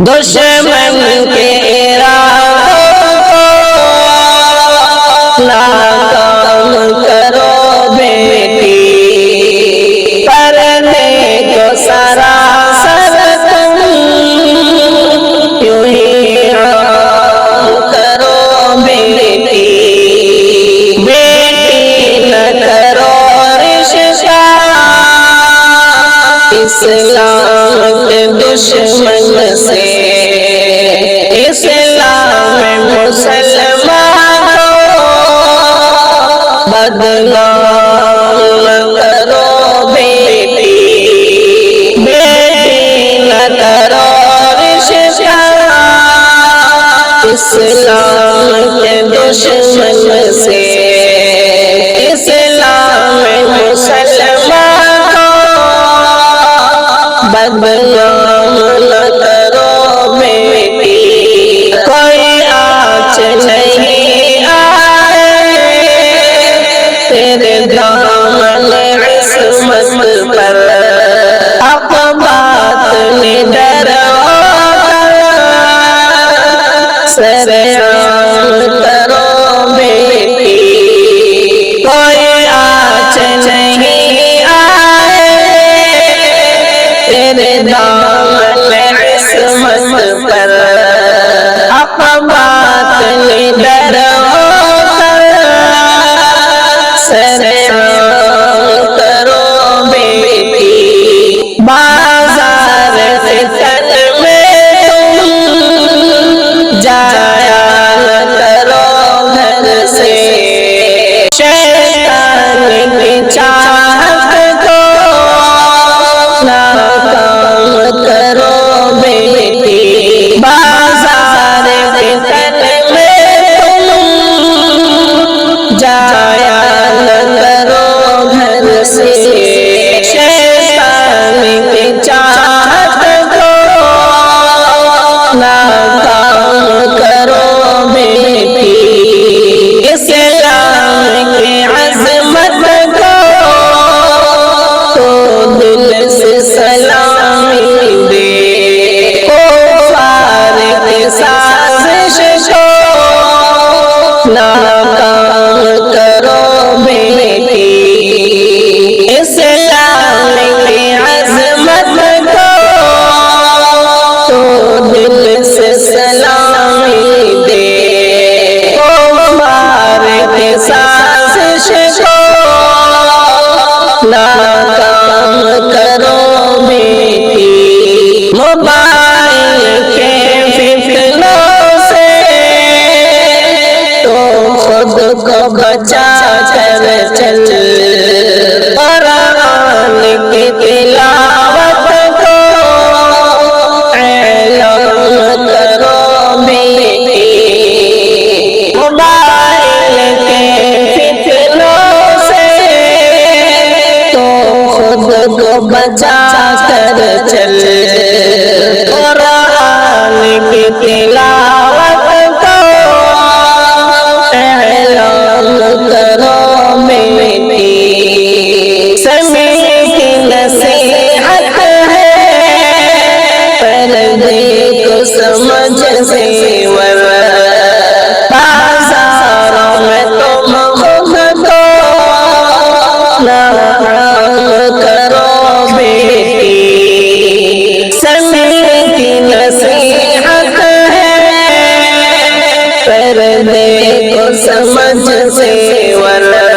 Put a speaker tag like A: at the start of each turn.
A: دشمن کے ارادوں کو ناکام کرو بیٹی، کرنے کو سراسر تم یوں ہی عام کرو بیٹی، بیٹی نہ کرو رشتہ اسلام کے دشمن سے، اسلام مسلمان کو بدنام نہ کرو بیٹی، بیٹی نہ کرو رشتہ اسلام کے دشمن سے، اسلام مسلمان کو بدنام نہ کرو بیٹی، کوئی آنچ نہیں آئے تیرے دامن عصمت پر، حق بات ڈروا کر سر عام کرو بیٹی، کوئی آنچ نہیں آئے تیرے دامن عصمت پر، حق بات ڈروا کر سر عام کرو بیٹی، بازار فتن میں تم جایا نہ کرو گھر سے، شیطان کی چاہت کو ناکام کرو بیٹی، بازار فتن میں تم جایا نہ کرو گھر سے، شیطان کی چاہت کو ناکام کرو بیٹی، اسلام کی عظمت کو تو دل سے سلامی دے، کفار کی سازش کو ناکام کرو بیٹی، اسلام کی عظمت کو تو دل سے سلامی دے، کفار کی سازش کو ناکام کرو بیٹی، موبائل کے فتنوں سے تو خود کو بچا کر چل، قرآن کی تلاوت کو اعلان کرو بیٹی، موبائل کے فتنوں سے تو خود کو بچا کر چل، قرآن کی تلاوت کو اعلان کرو بیٹی، سمیع کی نصیحت ہے پردے کو سمجھ سے ور، بازاروں میں تم خود کو ناکام کرو بیٹی، سمیع کی نصیحت ہے پردے کو سمجھ سے ور